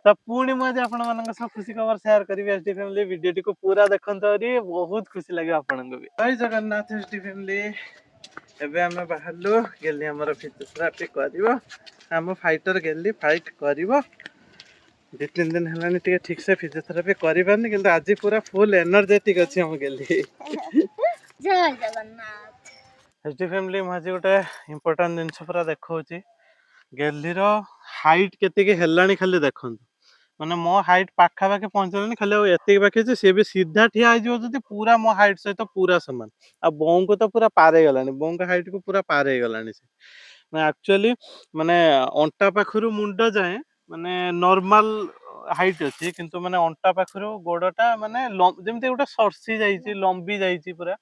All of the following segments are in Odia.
तो पुणी मुझे आपण मानक सब खुशी खबर शेयर करी एसडी फैमिली वीडियो को पूरा देखंत अरे बहुत खुशी लगे आपन को भी। जय जगन्नाथ एसडी फैमिली। एबे हम बाहरलु गेली हमर फिजियोथेरापी करिवो हम फाइटर गेली फाइट करिवो 2-3 दिन हलानी टिके ठीक से फिजियोथेरापी करि पानी किंतु आज पूरा फुल एनर्जेटिक अछि हम गेली। जय जगन्नाथ एसडी फैमिली माजी गोटे इंपोर्टेंट दिन पूरा देखौची गेली रो हाइट केते के हेलानी खाली देखंतु माने मो हाइट पाखा पाखे पहुंचलानी खाली एति बाकी जे से भी सीधा ठिया आइ जो जदी पूरा मो हाइट सहित पूरा समान आ बों को तो पूरा पार हे गलानी बों का हाइट को पूरा पार हे गलानी से मैं एक्चुअली माने अंटा पाखरु मुंडा जाए माने नॉर्मल हाइट अछि किंतु माने अंटा पाखरु गोडटा माने जेमते गोटा सरसी जाईची लंबी जाईची पूरा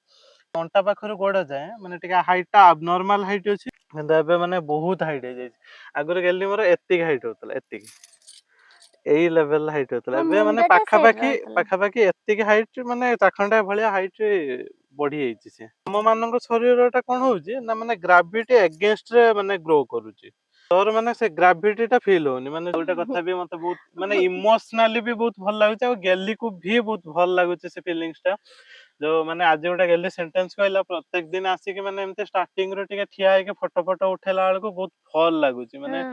अंटा पाखरु गोड जाए माने टिका हाइटटा अबनॉर्मल हाइट अछि किंतु एबे माने बहुत हाइट हे जाईची आगुर गेली मोर एति हाइट होतला एति एई लेवल हाइट होतला एबे माने पाखा पाखी एति हाइट माने चाखंडा भलिया हाइट बढ़ी जाईची से हम मानक शरीरटा कोन होउची ना माने ग्रेविटी अगेंस्ट रे माने ग्रो करूची तोर माने से ग्रेविटी टा फील होनी माने ओटा कथा भी मते बहुत माने इमोशनली भी बहुत भल लागुची आ गेली को भी बहुत भल लागुची से फीलिंग्स टा जो माने आज गोटा गेली सेंटेंस कहला प्रत्येक दिन आसी कि माने एमते स्टार्टिंग रो टिके ठिया है के फोटो उठेला बेल को बहुत भल लागुची माने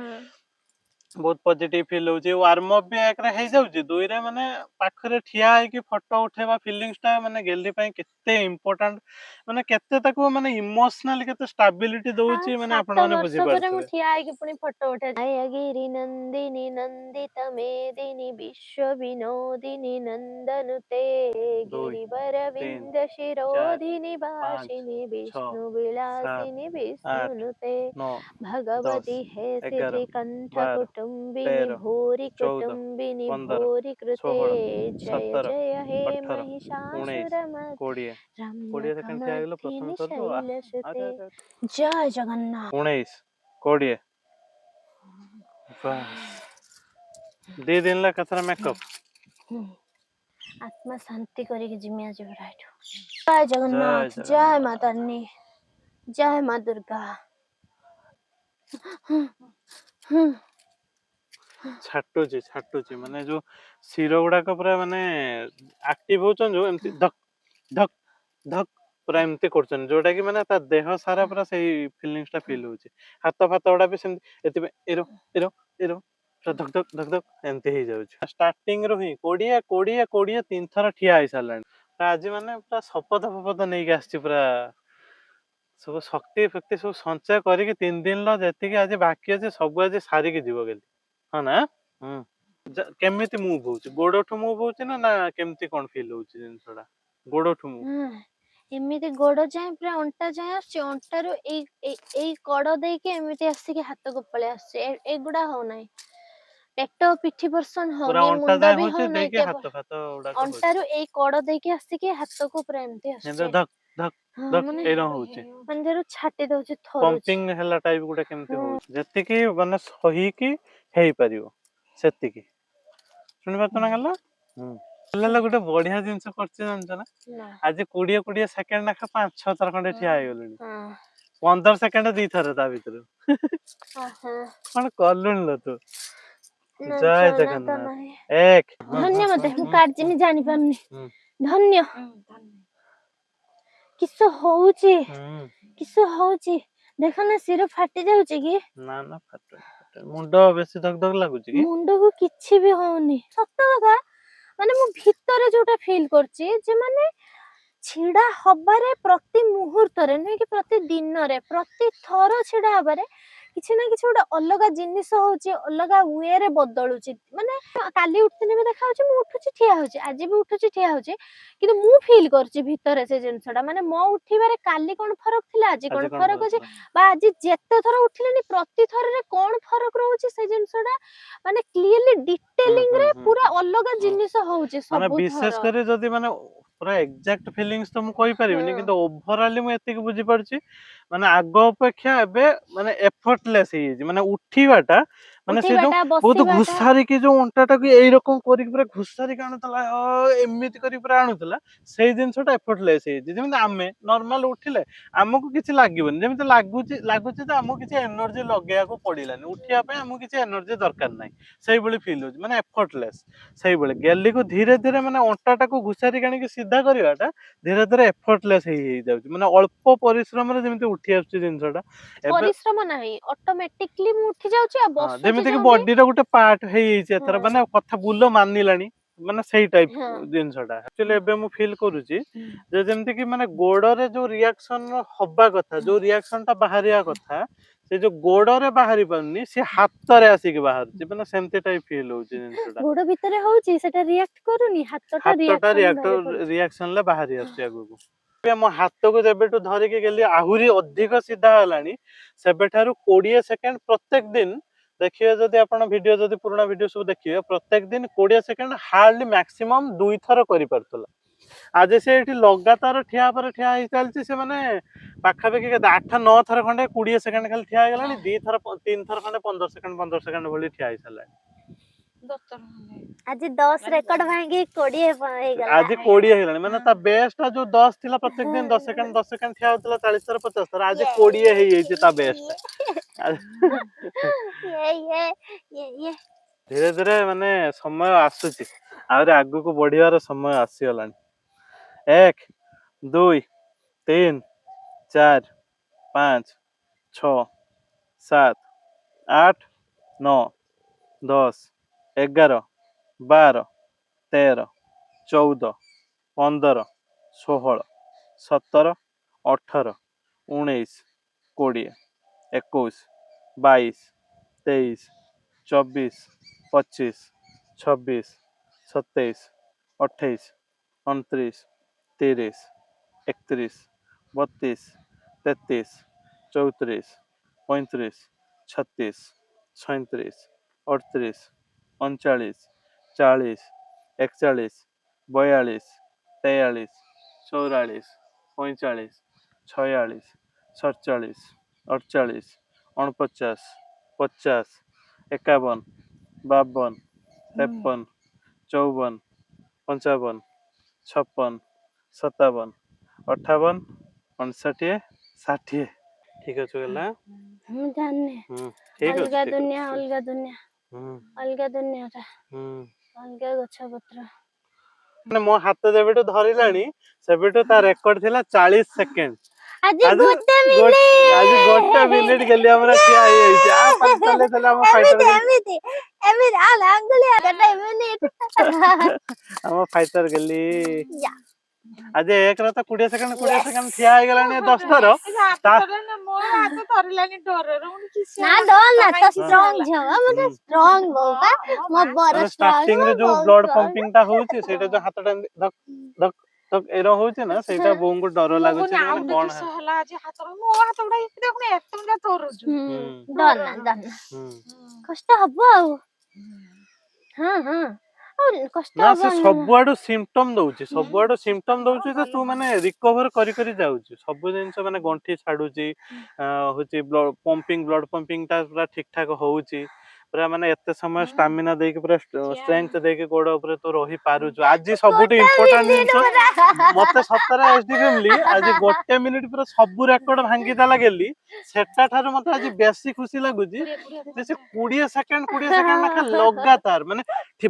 बहुत पॉजिटिव फील होउची वार्म अप भी एक रे हे जाउची दुई रे माने पाखरे ठिया है कि फोटो उठेबा फीलिंग्स टा माने गेली पई केते इंपोर्टेंट माने केते ताको माने इमोशनली केते स्टेबिलिटी दोउची माने आपण माने बुझी परे मु पारथबे ठिया आइ के पुनी फोटो उठे जयगिरि नंदिनी नंदित मेदिनी विश्व विनोदिनी नंदनुते दुई गिरिवर तीन विंद चार शिरोधिनी पाँच भाषिनी छ विष्णु सात विलासिनी आठ विष्णुनुते 9 10 भगवती हे 11 सिद्धि कंठ 12 कुटुंबिनी 13 भूरि 14 कुटुंबिनी 15 भूरि कृते 16 जय 17 जय हे 18 19 महिषासुरमर्दिनी 20 20 सेकंड ठिया गेलो प्रथम रम्यकांतिनि करदो शैलसुते अरे जय जगन्नाथ 19 20 बस 2 दिन ला कतरा मेकअप आत्मा शांति करके जिम्या जी राइट जय जगन्नाथ जय जगन्नाथ माता रानी जय मां दुर्गा छाटुची माने जो सिरो गुडा को पूरा माने एक्टिव होचन जो एमती धक धक धक पूरा एमती करचन जोटा कि माने ता देह सारा पूरा सही फीलिंग्स टा फील होची हाथ फात गुडा भी सेमती एति एरो एरो एरो पूरा धक धक धक धक एमती हे जाउची स्टार्टिंग रो ही 20 20 20 तीन थरा ठिया आइ सालान आज माने पूरा शपथ नै के आछी पूरा सब शक्ति फक्ति सब संचय करके 3 दिन ला जति के आज बाकी अछि सब आज सारी के जीव गेली हां ना केमिति मूव होउची गोडठु मूव होउची ना केमिति कोन फील होउची जिनसडा गोडठु मूव एमिति गोड़ जाए पूरा अंटा जाए आछे अंटारो एई कड़ दे के एमिति आसी के हाथ को पळे आछे एगुडा हो नै पेट पिठी पर्सन हो पूरा नि अंटा मुंडा जाए भी हो होचे नै देके के हाथ फात उडा को होची अंटारो एई कड़ दे के आसी के हाथ को पूरा एमिति आछे धक धक धक एरा होची मन जरो छाटी दोची थरोची पंपिंग हला टाइप गुडा केमिति होउची जति की माने सही की हेई परियो सेति की सुनि बात ना गला लला गुटे बढ़िया जिंस करछ जानछ ना आज 20 20 सेकंड नाखा 5 6 थर खंडे ठिया आइ गेलनी 15 सेकंड दी थर ता भीतर कोन करलुन ल तू जय जगन्नाथ एक धन्य मते मु कार्जिनी जानि पारनी धन्य किस होउची देखो ना सिर फाटी जाउची की ना ना फाट मुंडो बेसी धक धक लागुची की मुंडो को किछि भी होउनी सत्य कथा माने मु भीतर जोटा फील करची जे माने छिड़ा हबारे प्रति मुहूर्त रे नै कि प्रति दिन रे प्रति थर छिड़ा हबारे किछि ना किछि गोटे अलग जिनिस होउची अलग वे रे बदलुची माने काली उठने भी देखा होची मु उठुची ठिया होची आज भी उठुची ठिया होची किंतु मु फील करची भीतर से जिनसडा माने मो उठीबारे काली कोन फरक थिला आज कोन फरक होची बा आज जेते थर उठिलेनी प्रति थर रे कोन फरक रहउची से जिनसडा माने क्लियरली डिटेलिंग रे पूरा अलग जिनिस होउची सब माने विशेष करे जदी माने पूरा एग्जैक्ट फीलिंग्स तो मु कहि परिबिनी किंतु ओवरऑल मु एतिक बुझी परची माने आगो अपेक्षा एबे माने एफर्टलेस हे माने उठीबाटा ମାନେ ସେ ଯୋଉ ଉଠିବାଟା ବହୁତ ବସିବାଟା ଘୁଷାରିକି ଯୋଉ ଅଣ୍ଟାଟାକୁ ଏଇରକମ କରିକି ପୁରା ଘୁଷାରିକି ଆଣୁଥିଲା ଏମିତି କରି ପୁରା ଆଣୁଥିଲା, ସେଇ ଜିନିଷଟା ଏଫର୍ଟଲେସ୍ ହେଇଯାଇଛି। ଯେମିତି ଆମେ ନର୍ମାଲ ଉଠିଲେ ଆମକୁ କିଛି ଲାଗିବନି, ଯେମିତି ଲାଗୁଛି ତ ଆମକୁ କିଛି ଏନର୍ଜି ଲଗେଇବାକୁ ପଡିଲାନି, ଉଠିବା ପାଇଁ ଆମକୁ କିଛି ଏନର୍ଜି ଦରକାର ନାହିଁ, ସେଇଭଳି ଫିଲ୍ ହଉଛି, ମାନେ ଏଫର୍ଟଲେସ୍। ସେଇଭଳି ଗେଲିକୁ ଧୀରେ ଧୀରେ ମାନେ ଅଣ୍ଟାଟାକୁ ଘୁଷାରିକି ଆଣିକି ସିଧା କରିବାଟା ଧୀରେ ଧୀରେ ଏଫର୍ଟଲେସ୍ ହେଇଯାଉଛି, ମାନେ ଅଳ୍ପ ପରିଶ୍ରମରେ ଯେମିତି ଉଠି ଆସୁଛି ଜିନିଷଟା ଏବେ। ପରିଶ୍ରମ ନାହିଁ, ଅଟୋମେଟିକଲି ମୁଁ ଉଠି ଯାଉଛି ଆଉ ହଁ, ବସୁଛି ଯେମିତି କି ଯୋଉ ବି। ବଡିର ଗୋଟେ ପାର୍ଟ ହେଇଯାଇଛି ଏଥର, ହଁ ମାନେ କଥା ବୁଲ ମାନିଲାଣି, ମାନେ ସେଇ ଟାଇପ ହଁ ଜିନିଷଟା ଆକ୍ଚୁଆଲି ଏବେ ମୁଁ ଫିଲ୍ କରୁଛି ଯେ ଯେମିତି କି ମାନେ ଗୋଡରେ ଯୋଉ ରିଆକ୍ସନ ହବା କଥା, ଯୋଉ ରିଆକ୍ସନ ଟା ବାହାରିବା କଥା, ସେ ଯୋଉ ଗୋଡରେ ବାହାରି ପାରୁନି, ସେ ହାତରେ ଆସିକି ବାହାରୁଛି, ମାନେ ସେମିତି ଟାଇପ ଫିଲ୍ ହଉଛି ଜିନିଷଟା। ଗୋଡ ଭିତରେ ହଉଛି ସେଟା ରିଆକ୍ଟ କରୁନି, ହାତଟା ହାତଟା ରିଆକ୍ସନ ବାହାରି ପଡୁଛି। ରିଆକ୍ସନରେ ବାହାରି ଆସୁଛି ଆଗକୁ। ମୋ ହାତକୁ ଯେବେଠୁ ଧରିକି ଗେଲି ଆହୁରି ଅଧିକ ସିଧା ହେଲାଣି, ସେବେଠାରୁ 20 ସେକେଣ୍ଡ ପ୍ରତ୍ୟେକ ଦିନ ଦେଖିବେ, ଯଦି ଆପଣ ଭିଡିଓ ଯଦି ପୁରୁଣା ଭିଡିଓ ସବୁ ଦେଖିବେ, ପ୍ରତ୍ୟେକ ଦିନ 20 ସେକେଣ୍ଡ ହାର୍ଡଲି ମ୍ୟାକ୍ସିମମ୍ 2 ଥର କରିପାରୁଥିଲା। ଆଜି ସେ ଏଠି ଲଗାତାର ଠିଆ ପରେ ଠିଆ ହେଇ ଚାଲିଛି, ସେ ମାନେ ପାଖାପାଖି 8-9 ଥର ଖଣ୍ଡେ 20 ସେକେଣ୍ଡ ଖାଲି ଠିଆ ହେଇଗଲାଣି, 3 ଥର ଖଣ୍ଡେ 15 ସେକେଣ୍ଡ ଭଳି ଠିଆ ହେଇସାରିଲାଣି। ଆଜି 10 ରେକର୍ଡ ଭାଙ୍ଗି 20 ହେଇଗଲା। ଆଜି 20 ହେଇଗଲାଣି, ମାନେ ତା ବେସ୍ ଟା ଯୋଉ 10 ଥିଲା, ପ୍ରତ୍ୟେକ ଦିନ 10 ସେକେଣ୍ଡ ଠିଆ ହଉଥିଲା, 40 ଥର 50 ଥର, ଆଜି 20 ହେଇଯାଇଛି ତା ବେସ୍ ଟା। ଧୀରେ ଧୀରେ ମାନେ ସମୟ ଆସୁଛି, ଆହୁରି ଆଗକୁ ବଢିବାର ସମୟ ଆସିଗଲାଣି। 1 2 3 4 5 6 7 8 9 10 11 12 13 14 15 16 17 18 19 20 21 22 23 24 25 26 27 28 29 30 31 32 33 34 35 36 37 38 39 40 41 42 43 44 45 46 47 48 49 50 51 52 53 54 55 56 57 58 59 60। ଠିକ ଅଛି ଗଲା। ମୁଁ ଜାଣିନି, ଠିକ ଅଛି ଅଲଗା ଠିକ ଦୁନିଆ ଅଛି। ଅଲଗା ଦୁନିଆ ଅଲଗା ଦୁନିଆଟା, ଅଲଗା ଗଛ ପତ୍ର। ମାନେ ମୋ ହାତ ଯେବେଠୁ ଧରିଲାଣି, ସେବେଠୁ ତା ରେକର୍ଡ ଥିଲା 40 ସେକେଣ୍ଡ। ଆଜି ଆଜି ଗୋଟେ ଆଜି 1 ମିନିଟ ଗେଲି ଆମର ଠିଆ ହେଇଯାଇଛି। ଚାଲେ ଚାଲେ ଆମ ଫାଇଟର ଏମିତି ଗେଲି, ଏମିତି ଏମିତି ଆଙ୍ଗୁଳି ଆମ ଫାଇଟର ଗେଲି ଆଜି 1ରେ ତ 20 ସେକେଣ୍ଡ ଠିଆ ହେଇଗଲାଣି 10 ଥର। ନା ଡର ନା, ତ ଷ୍ଟ୍ରଙ୍ଗ ଝିଅ ବା, ମୁଁ ତ ଷ୍ଟ୍ରଙ୍ଗ ବୋଉ ବା, ମୋ ବର ମାନେ ଷ୍ଟ୍ରଙ୍ଗ, ଷ୍ଟାର୍ଟିଂ ମୋ ରେ ଯୋଉ ବୋଉ ବ୍ଲଡ ଷ୍ଟ୍ରଙ୍ଗ। ପମ୍ପିଂ ଟା ହଉଛି, ସେଇଟା ଯୋଉ ହାତଟା ଏମିତି ଧକ୍ ଧକ୍ ଧକ୍ ଏର ହଉଛି ନା, ସେଇଟା ବୋଉଙ୍କୁ ଡର ଲାଗୁଛି ଯେ ମାନେ କଣ ଡରନା ଡରନା, କଷ୍ଟ ହବ ଆଉ। ହଁ ହଁ, ଆଉ କଷ୍ଟ ନା, ସେ ହବନି। ସବୁଆଡୁ ସିମ୍ପଟମ ଦଉଛି, ସବୁଆଡୁ ସିମ୍ପଟମ ଦଉଛି ଯେ ତୁ ମାନେ ରିକଭର କରି ଯାଉଛୁ। ସବୁ ଜିନିଷ ମାନେ ଗଣ୍ଠି ଛାଡୁଛି, ହଉଛି ବ୍ଲଡ ପମ୍ପିଂ ଟା ପୁରା ଠିକ ଠାକ ହଉଛି, ପୁରା ମାନେ ଏତେ ସମୟ ଷ୍ଟାମିନା ଦେଇକି ପୁରା ଷ୍ଟ୍ରେଂଥ ଦେଇକି ଗୋଡ ଉପରେ ତୁ ରହି ପାରୁଛୁ। ଆଜି ସବୁଠୁ ଗୋଟେ ଇମ୍ପୋର୍ଟାଣ୍ଟ ମିନିଟ ଜିନିଷ, ପୁରା। ମତେ ସତରେ ଏସଡି ଫ୍ୟାମିଲି ଆଜି 1 ମିନିଟ ପୁରା ସବୁ ରେକର୍ଡ ଭାଙ୍ଗିଦେଲା ଗେଲି। ସେଟା ଠାରୁ ମତେ ଆଜି ବେଶୀ ଖୁସି ଲାଗୁଛି ଯେ ସେ 20 ସେକେଣ୍ଡ ଲେଖା ଲଗାତାର ମାନେ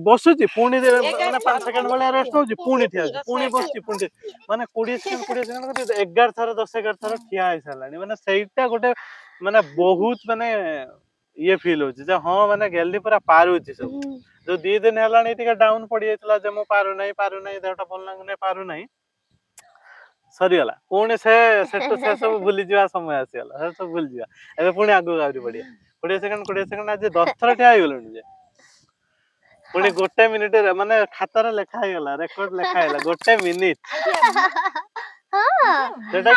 ବସୁଛି, ପୁଣି ମାନେ 5 ସେକେଣ୍ଡ ଭଳିଆ ରେଷ୍ଟ ନଉଛି, ପୁଣି ଠିଆ ହଉଛି, ପୁଣି ବସୁଛି, ପୁଣି ମାନେ 20 ସେକେଣ୍ଡ 11 ଥର 10-11 ଥର ଠିଆ ହେଇସାରିଲାଣି। ମାନେ ସେଇଟା ଗୋଟେ ମାନେ ବହୁତ ମାନେ ଇଏ ଫିଲ୍ ହଉଛି ଯେ ହଁ, ମାନେ ଗେଲି ପୁରା ପାରୁଛି ସବୁ। ଯୋଉ 2 ଦିନ ହେଲାଣି ଟିକେ ଡାଉନ ପଡିଯାଇଥିଲା ଯେ ମୁଁ ପାରୁନାହିଁ ଦେହଟା ଭଲ ଲାଗୁନାହିଁ, ପାରୁନାହିଁ, ସରିଗଲା। ପୁଣି ସେ ସବୁ ଭୁଲିଯିବା ସମୟ ଆସିଗଲା, ସେ ସବୁ ଭୁଲିଯିବା। ଏବେ ପୁଣି ଆଗକୁ ଆହୁରି ବଢିଆ। 20 ସେକେଣ୍ଡ ଆଜି 10 ଥର ଠିଆ ହେଇଗଲୁଣି ଯେ, ପୁଣି 1 ମିନିଟ ମାନେ ଖାତାରେ ଲେଖା ହେଇଗଲା, ରେକର୍ଡ ଲେଖା ହେଇଗଲା 1 ମିନିଟ। ଯୋଉଟା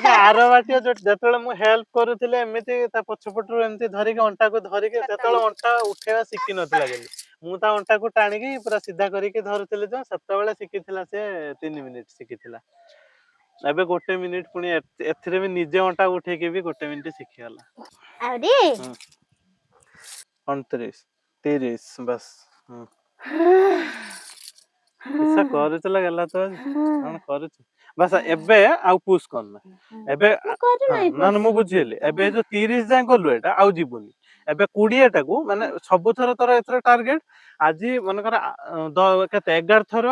କି ଆର ବାଟିଆ ଯେତେବେଳେ ମୁଁ ହେଲ୍ପ କରୁଥିଲି ଏମିତି ତା ପଛପଟରୁ ଏମିତି ଧରିକି ଅଣ୍ଟାକୁ ଧରିକି, ସେତେବେଳେ ଅଣ୍ଟା ଉଠେଇବା ଶିଖିନଥିଲା ବୋଲି ମୁଁ ତା ଅଣ୍ଟାକୁ ଟାଣିକି ପୁରା ସିଧା କରିକି ଧରୁଥିଲି, ଯେ ସେତେବେଳେ ଶିଖିଥିଲା ସେ 3 ମିନିଟ ଶିଖିଥିଲା। ଏବେ 1 ମିନିଟ, ପୁଣି ଏଥିରେ ବି ନିଜେ ଅଣ୍ଟା ଉଠେଇକି ବି 1 ମିନିଟ ଶିଖିଗଲା। 29 30 बस किसा କରୁଥିଲା ଗଲା ତ ଆଜି କଣ କରୁଛୁ बस ଏବେ ଆଉ ପୁश କରନା ଏବେ ହଁ ନା ନା ମୁଁ ବୁଝିଲି ଏବେ ଯୋଉ 30 ଯାଏ ଗଲୁ ଏଟା ଆଉ ଯିବୁନି ଏବେ 20 ଟାକୁ ମାନେ ସବୁଥର ତୋର ଏଥର ଟାର୍ଗେଟ ଆଜି ମନେକର କେତେ 11 ଥର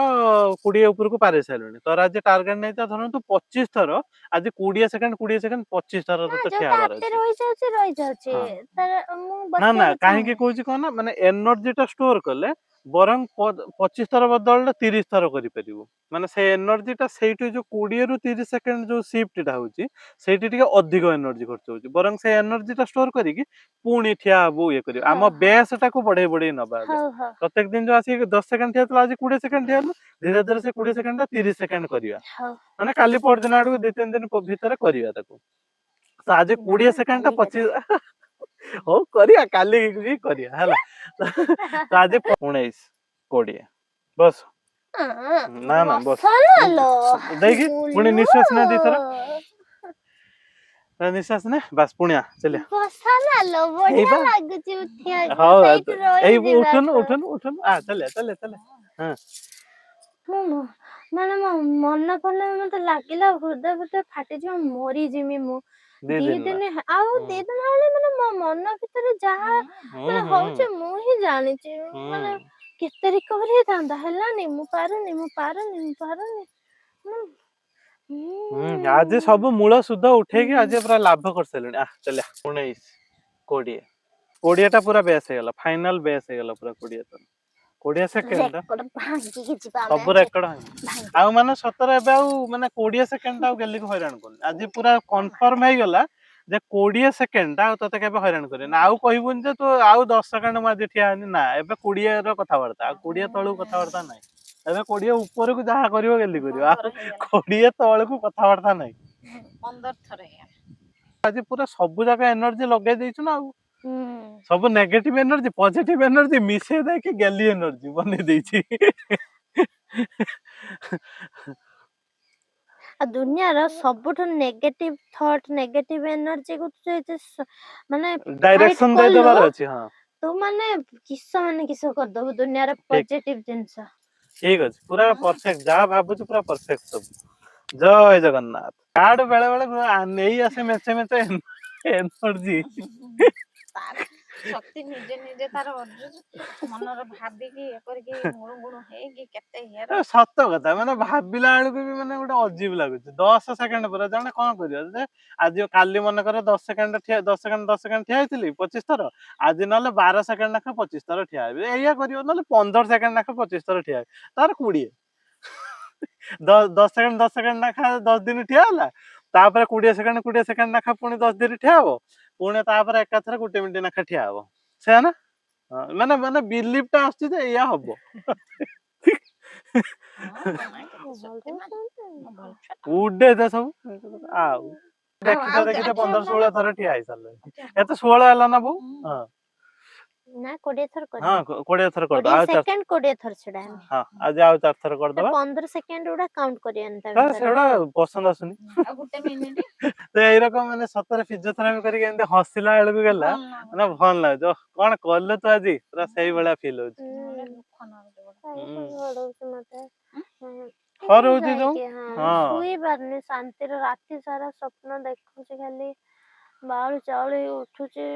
20 ଉପରକୁ ପାରି ସାରିଲୁଣି ତୋର ଆଜି ଟାର୍ଗେଟ ନେଇଥା ଧର ତୁ 25 ଥର ଆଜି 20 ସେକେଣ୍ଡ 25 ଥର ତତେ ଠିଆ ହବାର ଅଛି ରହିଯାଉଛି ହଁ ମୁଁ ନା ନା ବସିବାକୁ କାହିଁକି କହୁଛି କହ ନା ମାନେ ଏନର୍ଜି ଟା ଷ୍ଟୋର କଲେ ବରଂ 25 ଥର ବଦଳରେ 30 ଥର କରିପାରିବୁ ମାନେ ସେ ଏନର୍ଜି ଟା ସେଇଠୁ ଯୋଉ 20 ରୁ 30 ସେକେଣ୍ଡ ଯୋଉ ସିଫ୍ଟ ଟା ହଉଛି ସେଇଠି ଟିକେ ଅଧିକ ଏନର୍ଜି ଖର୍ଚ୍ଚ ହଉଛି ବରଂ ସେ ଏନର୍ଜି ଟା ଷ୍ଟୋର କରିକି ପୁଣି ଠିଆ ହବୁ ଇଏ କରିବୁ ଆମ ବେସ୍ ଟାକୁ ବଢେଇ ବଢେଇ ନବା ଏବେ ପ୍ରତ୍ୟେକ ଦିନ ଯୋଉ ଆସିକି 10 ସେକେଣ୍ଡ ଠିଆ ହେଇଥିଲା ଆଜି 20 ସେକେଣ୍ଡ ଠିଆ ହେଲୁ ଧୀରେ ଧୀରେ ସେ 20 ସେକେଣ୍ଡ ଟା 30 ସେକେଣ୍ଡ କରିବା ମାନେ କାଲି ପରଦିନ ଆଡକୁ 2-3 ଦିନ ଭିତରେ କରିବା ତାକୁ ତ ଆଜି 20 ସେକେଣ୍ଡ ଟା 25 ହଉ କରିବା କାଲି ବି କରିବା ହେଲା ତ ଆଜି 19 20 ବସ ନା ନା ବସ ଦେଇକି ପୁଣି ନିଶ୍ୱାସ ନେ ଦିଥର ନିଶ୍ୱାସ ନେ ବାସ ପୁଣିଆ ଚାଲିଆ ହଉ ଏଇ ଉଠୁନୁ ଉଠୁନୁ ଉଠୁନୁ ଚାଲିଆ ଚାଲିଆ ଚାଲିଆ ହଁ ମାନେ ମୋ ମନ ପଡିଲେ ମତେ ଲାଗିଲା ହୃଦୟ ଫୃଦୟ ଫାଟିଯିବ ମରିଯିମି ମୁଁ ଦି ଦି ଦିନ ଦିନ ଆଉ ଦି ଦିନ ହେଲେ ମାନେ ମୋ ମନ ଭିତରେ ଯାହା ମାନେ ହଉଛି ମୁଁ ହିଁ ଜାଣିଛି ମାନେ କେତେ ରିକଭରି ହେଇଥାନ୍ତା ହେଲାନି ମୁଁ ପାରୁନି ଆଜି ସବୁ ମୂଳ ସୁଧ ଉଠେଇକି ଆଜି ପୁରା ଲାଭ କରିସାରିଲେଣି ଚାଲିଆ 19 20 20 ଟା ପୁରା ବେସ୍ ହେଇଗଲା ଫାଇନାଲ ବେସ୍ ହେଇଗଲା ପୁରା 20 ଥର 20 ସେକେଣ୍ଡ ସବୁ ରେକର୍ଡ ଆଉ ମାନେ ସତରେ ଏବେ ଆଉ ମାନେ 20 ସେକେଣ୍ଡ ଆଉ ଗେଲିକୁ ହଇରାଣ କରୁନି ଆଜି ପୁରା କନଫର୍ମ ହେଇଗଲା ଯେ 20 ସେକେଣ୍ଡ ଆଉ ତତେ କେବେ ହଇରାଣ କରିବେନି ଆଉ କହିବୁନି ଯେ ତୁ ଆଉ 10 ସେକେଣ୍ଡ ମୁଁ ଆଜି ଠିଆ ହେନି ନା ଏବେ 20 ର କଥାବାର୍ତ୍ତା ଆଉ 20 ତଳକୁ କଥାବାର୍ତ୍ତା ନାହିଁ ଏବେ 20 ଉପରକୁ ଯାହା କରିବ ଗେଲି କରିବ ଆଉ 20 ତଳକୁ କଥାବାର୍ତ୍ତା ନାହିଁ 15 ଥର ଆଜି ପୁରା ସବୁ ଯାକ ଏନର୍ଜି ଲଗେଇ ଦେଇଛୁ ନା ଆଉ ସବୁ ନେଗେଟିଭ ଏନର୍ଜି ପଜିଟିଭ ଏନର୍ଜି ମିଶେଇ ଦେଇକି ଗେଲି ଏନର୍ଜି ବନେଇ ଦେଇଛି ଆଉ ଦୁନିଆର ସବୁଠୁ ନେଗେଟିଭ ଥଟ୍ ନେଗେଟିଭ ଏନର୍ଜି କୁ ମାନେ ଡାଇରେକ୍ସନ ଦେଇଦବାର ଅଛି ହଁ ତୁ ମାନେ କିସ କରିଦବୁ ଦୁନିଆର ପଜିଟିଭ ଜିନିଷ ଠିକ ଅଛି ପୁରା ପରଫେକ୍ଟ ଯାହା ଭାବୁଛୁ ପୁରା ପରଫେକ୍ଟ ସବୁ ଜୟ ଜଗନ୍ନାଥ କାର୍ଡ ବେଳେ ବେଳେ ନେଇ ଆସେ ମେଞ୍ଚେ ମେଞ୍ଚେ ଏନର୍ଜି ଶକ୍ତି ନିଜେ ନିଜେ ତାର ମନର ଭାବିକି ଇଏ କରିକି ଗୁଣୁ ଗୁଣୁ ହେଇକି କେତେ ସତ କଥା ମାନେ ଭାବିଲା ବେଳକୁ ବି ମାନେ ଗୋଟେ ଅଜୀବ ଲାଗୁଛି 10 ସେକେଣ୍ଡ ପରେ ଜଣେ କଣ କରିବ ଯେ ଆଜି କାଲି ମନେକର 10 ସେକେଣ୍ଡ 10 ସେକେଣ୍ଡ ଠିଆ ହେଇଥିଲି 25 ଥର ଆଜି ନହେଲେ 12 ସେକେଣ୍ଡ ଲେଖା 25 ଥର ଠିଆ ହେବି ଏଇଆ କରିବ ନହେଲେ 15 ସେକେଣ୍ଡ ଲେଖା 25 ଥର ଠିଆ ହେବି ତାର 20 10 ସେକେଣ୍ଡ ଲେଖା 10 ଦିନ ଠିଆ ହେଲା ତାପରେ 20 ସେକେଣ୍ଡ ଲେଖା ପୁଣି 10 ଦିନ ଠିଆ ହବ ପୁଣି ତାପରେ ଏକାଥରେ 1 ମିନିଟ ଲେଖା ଠିଆ ହବ ସେୟା ନା ମାନେ ମାନେ ବିଲିଭ ଟା ଆସୁଛି ଯେ ଏଇଆ ହବ ଉଡେ ସବୁ ଆଉ ଦେଖିତେ 15-16 ଥର ଠିଆ ହେଇସାରିଲେଣି ଏତେ 16 ହେଲା ନା ବୋଉ ହଁ ନା 20 ଥର ହଁ 20 ଥର କରିଦବା 20 ସେକେଣ୍ଡ 20 ଥର ଛିଡା ହଁ ଆଜି ଆଉ 4 ଥର କରିଦବା 15 ସେକେଣ୍ଡ ଗୁଡା କାଉଣ୍ଟ କରିବାନି ତା ସେଗୁଡା ପସନ୍ଦ ଆସୁନି ଆଉ 1 ମିନିଟ ତ ଏଇରକମ ମାନେ ସତରେ ଫିଜିଓଥେରାପି କରିକି ଏମିତି ହସିଲା ବେଳକୁ ଗଲା ମାନେ ଭଲ ଲାଗୁଛି କଣ କଲୁ ତୁ ଆଜି ପୁରା ସେଇଭଳିଆ ଫିଲ୍ ହଉଛି ହରଉଛି ଯୋଉ ଶୋଇ ପାରୁନି ଶାନ୍ତିରେ ରାତି ସାରା ସ୍ୱପ୍ନ ଦେଖୁଛି ଖାଲି ବାଉଳି ଚାଉଳି ଉଠୁଛି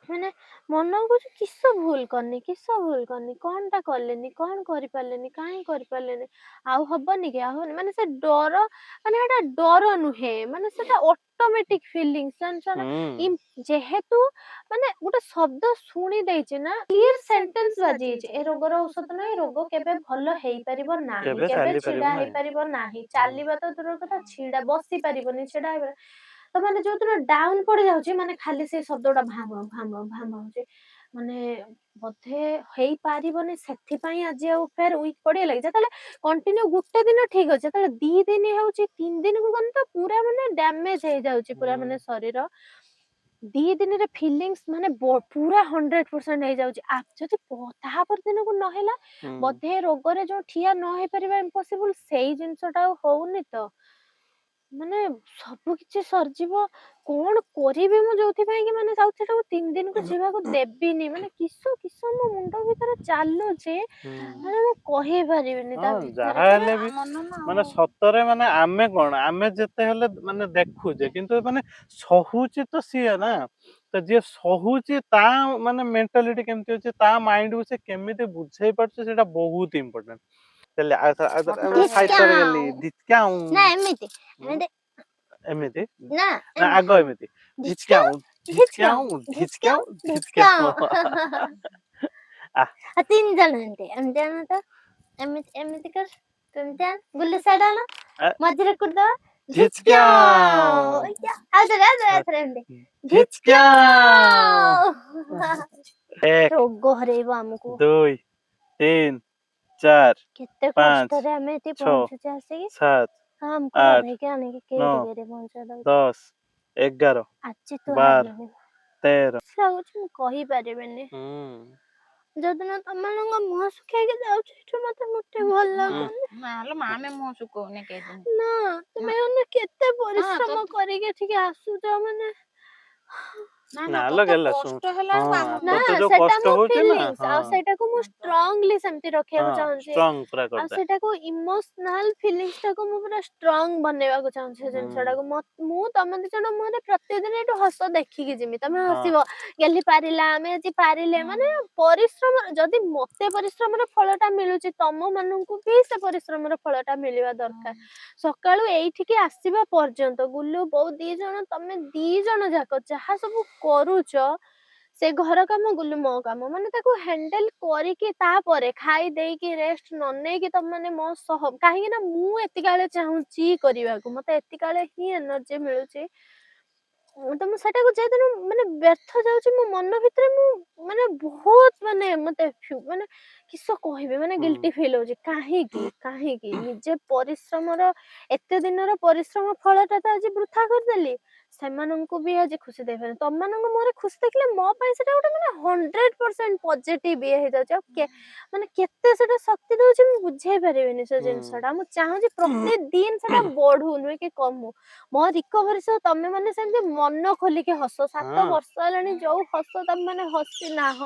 ମାନେ ମନ କହୁଛି କିସ ଭୁଲ କରିନି କଣଟା କଲେନି କଣ କରିପାରିଲେନି କାହିଁ କରିପାରିଲେନି ଆଉ ହବନି କି ଆଉ ମାନେ ସେ ଡର ମାନେ ଏଟା ଡର ନୁହେଁ ମାନେ ସେଟା ଅଟୋମେଟିକ ଫିଲିଂସ ଜାଣିଛ ନା ଯେହେତୁ ମାନେ ଗୋଟେ ଶବ୍ଦ ଶୁଣି ଦେଇଛି ନା କ୍ଲିୟର ସେଣ୍ଟେନ୍ସ ବାଜିଯାଇଛି ଏ ରୋଗର ଔଷଧ ନାହିଁ ରୋଗ କେବେ ଭଲ ହେଇପାରିବ ନାହିଁ କେବେ ଛିଡା ହେଇପାରିବ ନାହିଁ ଚାଲିବା ତ ଦୂର କଥା ଛିଡା ବସି ପାରିବନି ଛିଡା ହେଇପାରିବ ତ ମାନେ ଯୋଉଦିନ ଡାଉନ ପଡି ଯାଉଛି ମାନେ ଖାଲି ସେଇ ଶବ୍ଦ ଗୁଡା ଭାଙ୍ଗ ହଉଛି ମାନେ ବୋଧେ ହେଇପାରିବନି ସେଥିପାଇଁ ଆଜି ଆଉ ଫେର ୱିକ୍ ପଡିଗଲା କି ଯେତେବେଳେ କଣ୍ଟିନ୍ୟୁ ଗୋଟେ ଦିନ ଠିକ ଅଛି ଯେତେବେଳେ 2 ଦିନ ହଉଛି 3 ଦିନକୁ ଗଲେ ତ ପୁରା ମାନେ ଡ୍ୟାମେଜ ହେଇଯାଉଛି ପୁରା ମାନେ ଶରୀର 2 ଦିନରେ ଫିଲିଙ୍ଗସ ମାନେ ପୁରା 100% ହେଇଯାଉଛି ଯଦି ତାପର ଦିନକୁ ନହେଲା ବୋଧେ ରୋଗରେ ଯୋଉ ଠିଆ ନ ହେଇପାରିବା ଇମ୍ପସିବୁଲ ସେଇ ଜିନିଷ ଟା ଆଉ ହଉନି ତ ମାନେ ସବୁ କିଛି ସରିଯିବ କଣ କରିବି ମୁଁ ଯୋଉଥିପାଇଁ କି ମାନେ ସାଉଥ ସେଟାକୁ 3 ଦିନକୁ ଯିବାକୁ ଦେବିନି ମାନେ କିସ କିସ ମୋ ମୁଣ୍ଡ ଭିତରେ ଚାଲୁଛି ମାନେ ମୁଁ କହିପାରିବିନି ତା ହଁ ଭିତରେ ଯାହା ପୁରା ହେଲେ ବି ମନ ନା ମାନେ ଆଉ। ସତରେ ମାନେ ଆମେ କଣ ଆମେ ଯେତେ ହେଲେ ମାନେ ଦେଖୁଛେ କିନ୍ତୁ ମାନେ ସହୁଛି ତ ସିଏ ନା ତ ଯିଏ ସହୁଛି ତା ମାନେ ମେଣ୍ଟାଲିଟି କେମିତି ଅଛି ତା ମାଇଣ୍ଡ କୁ ସେ କେମିତି ବୁଝେଇ ପାରୁଛି ସେଇଟା ବହୁତ ଇମ୍ପୋର୍ଟାଣ୍ଟ। ହେଲେ ମୋଟା ଫାଇଟର ଗଲି ଧିଚକ୍ୟାଉଁ। ଧିଚକ୍ୟାଉଁ ନା ଏମିତି ଏମିତି ଏମିତି ନା ନା ଏମିତି ଆଗ ଏମିତି ଧିଚକ୍ୟାଉଁ ଧିଚକ୍ୟାଉଁ ଧିଚକ୍ୟାଉଁ ଧିଚକ୍ୟାଉଁ ଧିଚକ୍ୟାଉଁ ଧିଚକ୍ୟାଉଁ ଧିଚକ୍ୟାଉଁ ଧିଚକ୍ୟାଉଁ ଆ 3 ଜଣ ଏମିତି ଏମିତି ଆଣ ତ ଏମିତି ଏମିତି କର ତୁ ଏମିତି ଆଣ ବୁଲି ସାଇଡ ଆଣ ଆ, ମଝିରେ କୁଟିଦବା ଧିଚକ୍ୟାଉଁ ଆଉଥରେ ଏମିତି ଧିଚକ୍ୟାଉଁ ଧିଚକ୍ୟାଉଁ ଏକ ରୋଗ ହରେଇବ ଆମକୁ 2 3 4 କେତେ 5 କଷ୍ଟରେ ଆମେ ଏଠି 6 ପହଞ୍ଚୁଛେ ଆସିକି 7 ଆମକୁ 8 ଅନେଇକି ଆଣିକି 9 କେଇଠି କେଇଠି ପହଞ୍ଚେଇ ଦଉଛି 10 11 ଆଜି ତୁ 12 ହାରିବୁ 13 ଲାଗୁଛି ମୁଁ କହିପାରିବିନି ହୁଁ ଯୋଉଦିନ ତମମାନଙ୍କ ମୁହଁ ଶୁଖେଇକି ଯାଉଛି ସେଠୁ ମତେ ମୋଟେ ଭଲ ହୁଁ ଲାଗୁନି ନାଲୋ ମା ଆମେ ମୁହଁ ଶୁକଉନି କେଇଦିନ। ନା ତମେ ମାନେ କେତେ ହଁ ପରିଶ୍ରମ କରିକି ଏଠିକି ଆସୁଛ ମାନେ ନା ନା ନାଲୋ ତତେ ଗେଲା ଶୁଣ କଷ୍ଟ ହେଲା ବେଳକୁ ହଁ ଆମ ନା ତତେ ଯୋଉ ସେଟା କଷ୍ଟ ମୋ ହଉଛି ନା ଫିଲିଙ୍ଗସ୍ ହଁ ଆଉ ସେଇଟାକୁ ମୁଁ ଷ୍ଟ୍ରଙ୍ଗଲି ସେମିତି ରଖିବାକୁ ହଁ ଚାହୁଁଛି ଷ୍ଟ୍ରଙ୍ଗ ପୁରା ଆଉ କରିଦେ ସେଟାକୁ ଇମୋସନାଲ ଫିଲିଙ୍ଗସ୍ ଟାକୁ ମୁଁ ପୁରା ଷ୍ଟ୍ରଙ୍ଗ ବନେଇବାକୁ ଚାହୁଁଛି ସେ ହୁଁ ଜିନିଷଟାକୁ ମୁଁ ତମ ଦି ଜଣ ମୁହଁରେ ପ୍ରତିଦିନ ଏଠୁ ହସ ଦେଖିକି ଯିମି ତମେ ହଁ ହସିବ ଗେଲି ପାରିଲା ଆମେ ଆଜି ପାରିଲେ ମାନେ ପରିଶ୍ରମ ଯଦି ମତେ ପରିଶ୍ରମର ଫଳଟା ମିଳୁଛି ତମ ମାନଙ୍କୁ ବି ସେ ପରିଶ୍ରମର ଫଳଟା ମିଳିବା ଦରକାର ସକାଳୁ ଏଇଠିକି ଆସିବା ପର୍ଯ୍ୟନ୍ତ ଗୁଲୁ ବୋଉ ଦି ଜଣ ତମେ ଦି ଜଣ ଯାକ ଯାହା ସବୁ କରୁଛ ସେ ଘର କାମ ଗୁଲୁ ମୋ କାମ ମାନେ ତାକୁ ହ୍ୟାଣ୍ଡେଲ କରିକି ତାପରେ ଖାଇ ଦେଇକି ରେଷ୍ଟ ନ ନେଇକି ତମ ମାନେ ମୋ ସହ କାହିଁକି ନା ମୁଁ ଏତିକାଳେ ଚାହୁଁଛି କରିବାକୁ ମତେ ଏତିକାଳେ ହିଁ ଏନର୍ଜି ମିଳୁଛି ତ ମୁଁ ସେଟାକୁ ଯେହେତୁ ମାନେ ବ୍ୟର୍ଥ ଯାଉଛି ମୋ ମନ ଭିତରେ ମୁଁ ମାନେ ବହୁତ ମାନେ ମତେ ମାନେ କିସ କହିବି ମାନେ ହୁଁ ଗିଲ୍ଟି ଫିଲ୍ ହଉଛି କାହିଁକି କାହିଁକି ନିଜେ ପରିଶ୍ରମର ଏତେ ଦିନର ପରିଶ୍ରମ ଫଳଟା ତ ଆଜି ବୃଥା କରିଦେଲି ସେମାନଙ୍କୁ ବି ଆଜି ଖୁସି ଦେଇପାରିବି ତମମାନଙ୍କ ମୁହଁରେ ଖୁସି ଦେଖିଲେ ମୋ ପାଇଁ ସେଟା ଗୋଟେ ମାନେ 100% ପଜିଟିଭ ଇଏ ହେଇଯାଉଛି ଆଉ ମାନେ କେତେ ସେଟା ଶକ୍ତି ଦଉଛି ମୁଁ ବୁଝେଇ ପାରିବିନି ସେ ହୁଁ ଜିନିଷଟା ମୁଁ ଚାହୁଁଛି ପ୍ରତିଦିନ ସେଟା ବଢୁ ନୁହେଁ କି କମୁ ମୋ ରିକଭରି ସହ ତମେ ମାନେ ସେମିତି ମନ ଖୋଲିକି ହସ 7 ହଁ ବର୍ଷ ହେଲାଣି ଯୋଉ ହସ ତମେ ମାନେ ହସି ନାହ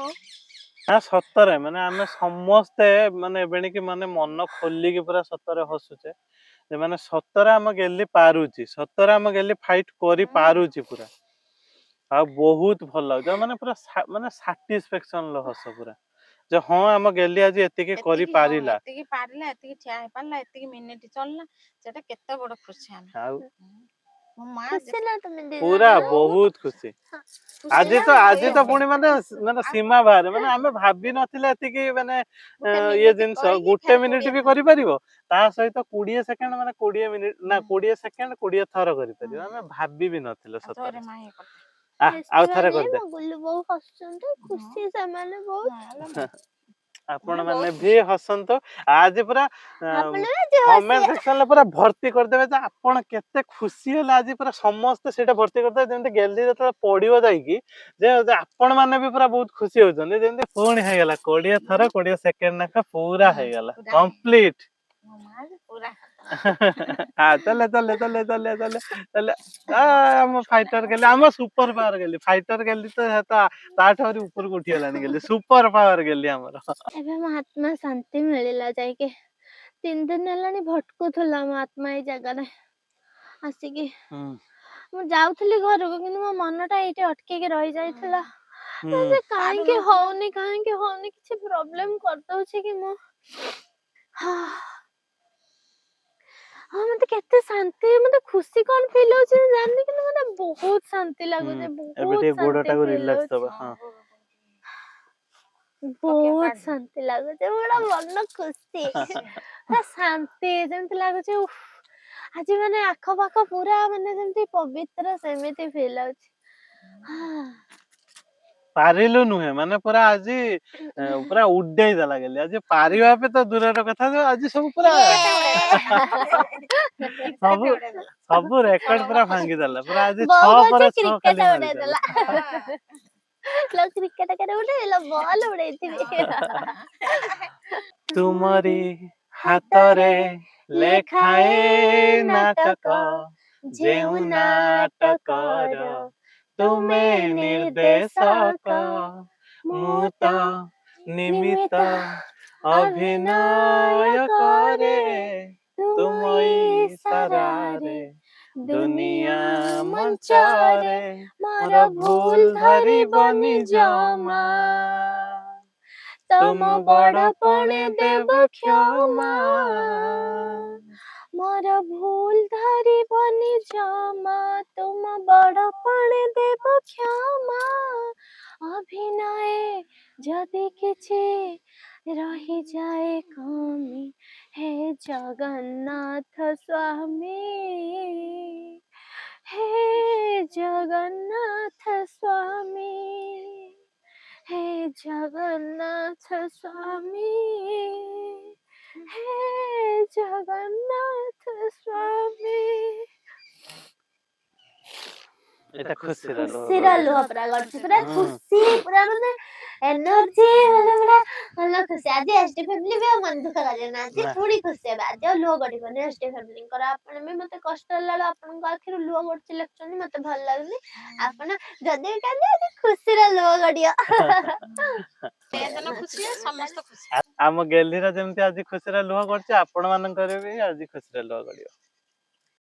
ନା ସତରେ ମାନେ ଆମେ ସମସ୍ତେ ମାନେ ଏବେଣିକି ମାନେ ମନ ଖୋଲିକି ପୁରା ସତରେ ହସୁଛେ ମାନେ ସତରେ ଆମ ଗେଲି ପାରୁଛି ସତରେ ଆମ ଗେଲି ଫାଇଟ କରିପାରୁଛି ପୁରା ଆଉ ବହୁତ ଭଲ ଲାଗୁଛି ମାନେ ପୁରା ମାନେ ସାଟିସ୍ଫେକ୍ସନ ର ହସ ପୁରା ଯେ ହଁ ଆମ ଗେଲି ଆଜି ଏତିକି କରିପାରିଲା ଏତିକି ପାରିଲା ଏତିକି ଠିଆ ହେଇପାରିଲା ଏତିକି ମିନିଟ ଚଳିଲା ସେଟା କେତେ ବଡ ଖୁସି ଆମେ ଆଉ ମୋ ମା ଖୁସି ନା ତମେ ଦି ପୁରା ଜଣ ବହୁତ ଖୁସି ଖୁସି ଆଜି ନା ତ ଆଜି ତ କହିହବନି। ପୁଣି ମାନେ ସୀମା ବାହାରେ ମାନେ ଆମେ ଭାବିନଥିଲେ ଏତିକି ମାନେ ଗୋଟେ ଇଏ ମିନିଟ ଜିନିଷ କରିକି ଗୋଟେ ଫେର ମିନିଟ ବି ଥର କରିପାରିବ ତା ସହିତ 20 ସେକେଣ୍ଡ ମାନେ 20 ମିନିଟ ନା 20 ସେକେଣ୍ଡ 20 ଥର କରିପାରିବ ଆମେ ଭାବି ବି ନଥିଲେ ଧରେ ସତରେ ମା ଇଏ କରିଦେ ଆଉ ବେଶୀ ଥରେ ମାନେ କରିଦେ ମୋ ଗୁଲୁ ବୋଉ ହସୁଛନ୍ତି ହଁ ଖୁସି ସେମାନେ ବହୁତ ନାଲୋ ମା ଆପଣ ବହୁତ ମାନେ ବି ଖୁସି ହସନ୍ତୁ ଆଜି ପୁରା ଆପଣ ବି ଆଜି କମେଣ୍ଟ ହସିବେ ସେକ୍ସନରେ ପୁରା ଭର୍ତ୍ତି କରିଦେବେ ଯେ ଆପଣ କେତେ ଖୁସି ହେଲେ ଆଜି ପୁରା ସମସ୍ତେ ସେଇଟା ଭର୍ତ୍ତି କରିଦେବେ ଯେମିତି ଗେଲି ଯେତେବେଳେ ପଡିବ ଯାଇକି ଯେ ଆପଣ ମାନେ ବି ପୁରା ବହୁତ ଖୁସି ହଉଛନ୍ତି ଯେମିତି ପୁଣି ହେଇଗଲା 20 ଥର 20 ସେକେଣ୍ଡ ଲେଖା ପୁରା ହେଇଗଲା ପୁରା କମ୍ପ୍ଲିଟ ମୋ ମା ପୁରା ଚାଲେ ଚାଲେ ଚାଲେ ଚାଲେ ଚାଲେ ଚାଲେ ଆମ ଫାଇଟର ଗେଲି ଆମ ସୁପର ପାୱାର ଗେଲି ଫାଇଟର ଗେଲି ତ ତାଠୁ ଆହୁରି ଉପରକୁ ଉଠିଗଲାଣି ଗେଲି ସୁପର ପାୱାର ଗେଲି ଆମର ଏବେ ମୋ ଆତ୍ମା ଶାନ୍ତି ମିଳିଲା ଯାଇକି 3 ଦିନ ହେଲାଣି ଭଟକୁଥିଲା ମୋ ଆତ୍ମା ଏଇ ଜାଗାରେ ଆସିକି ହୁଁ ମୁଁ ଯାଉଥିଲି ଘରକୁ କିନ୍ତୁ ମୋ ମନ ଟା ଏଇଠି ଅଟକିକି ରହିଯାଇଥିଲା ହୁଁ କାହିଁକି ହଉନି କିଛି ପ୍ରୋବ୍ଲେମ କରିଦଉଛି କି ମୁଁ ହଁ ମତେ କେତେ ଶାନ୍ତି ମତେ ଖୁସି କଣ ଫିଲ୍ ହଉଛି ମୁଁ ଜାଣିନି କିନ୍ତୁ ମତେ ବହୁତ ଶାନ୍ତି ହୁଁ ଲାଗୁଛି ଏବେ ଟିକେ ବହୁତ ଗୋଡ ଶାନ୍ତି ଟାକୁ ଫିଲ୍ ରିଲାକ୍ସ ଦବା ହଉଛି ହଁ ତକିଆ ବହୁତ କାଢି ଶାନ୍ତି ଲାଗୁଛି ପୁରା ମନ ଖୁସି ପୁରା ଶାନ୍ତି ଯେମିତି ଲାଗୁଛି ଉଫ୍ ଆଜି ମାନେ ଆଖପାଖ ପୁରା ମାନେ ଯେମିତି ପବିତ୍ର ସେମିତି ଫିଲ୍ ହଉଛି ପାରିଲୁ ନୁହେଁ ମାନେ ପୁରା ଆଜି ପୁରା ଉଡେଇ ଦେଲା ଗେଲି ଆଜି ପାରିବା ବି ତ ଦୂରର କଥା ଆଜି ସବୁ ପୁରା କ୍ରିକେଟ ଉଡେଇଦେଲା କ୍ରିକେଟ ସବୁ ଉଡେଇଦେଲା ସବୁ ରେକର୍ଡ ପୁରା ଭାଙ୍ଗିଦେଲା ପୁରା ଆଜି ବୋଉ 6 କହୁଛି ପରେ 6 ଖାଲି କ୍ରିକେଟ ମାରିଦେଲା ଉଡେଇଦେଲା ଲୋ କ୍ରିକେଟ କେଡେ ଉଡେଇଲ ବଲ ଉଡେଇଥିଲି ତୁମରି ହାତରେ ଲେଖାଏ ନାଟକ ଯେଉଁ ନାଟକର ତୁମେ ନିର୍ଦ୍ଦେଶକ ମୁଁ ତ ନିମିତ୍ତ ଅଭିନୟ କରେ ତୁମ ଇସାରାରେ ଦୁନିଆ ମଞ୍ଚରେ ମୋର ଭୁଲ ଧରିବନି ଜମା ତୁମ ବଡପଣେ ଦେବ କ୍ଷମା ମୋର ଭୁଲ ଧରିବନି ଜମା ତୁମ ବଡପଣେ ଦେବ କ୍ଷମା ଅଭିନୟ ଯଦି କିଛି ରହିଯାଏ କମି ହେ ଜଗନ୍ନାଥ ସ୍ୱାମୀ ହେ ଜଗନ୍ନାଥ ସ୍ୱାମୀ ହେ ଜଗନ୍ନାଥ ସ୍ୱାମୀ ହେ ଜଗନ୍ନାଥ ସ୍ୱାମୀ এটা খুশির আলো ଖୁସିର ଲୁହ ପୁରା ଗଡୁଛି ପୁରା ଖୁସି ପୁରା ମାନେ ଏନର୍ଜି ମାନେ ପୁରା ଭଲ ଖୁସି ଆଜି ଏସଡି ଫ୍ୟାମିଲି ବି ଆଉ ମନ ଦୁଃଖ କରିବେନି ଆଜି ନା। ପୁଣି ଖୁସି ହେବେ ଆଜି ଆଉ ଲୁହ ଗଡିବନି ଏସଡି ଫ୍ୟାମିଲିଙ୍କର ଆପଣ ବି ମତେ କଷ୍ଟ ହେଲା ବେଳୁ ଆପଣଙ୍କ ଆଖିରୁ ଲୁହ ଗଡୁଛି ଲେଖୁଛନ୍ତି ମତେ ଭଲ ଲାଗୁନି ଆପଣ ଯଦି ବି କାନ୍ଦେ ଆଜି ଖୁସିର ଲୁହ ଗଡିବ ସେଦିନ ଖୁସି ସମସ୍ତେ ଖୁସି ଆମ ଗେଲିର ଯେମିତି ଆଜି ଖୁସିରେ ଲୁହ ଗଡୁଛି ଆପଣ ମାନଙ୍କର ବି ଆଜି ଖୁସିରେ ଲୁହ ଗଡିବ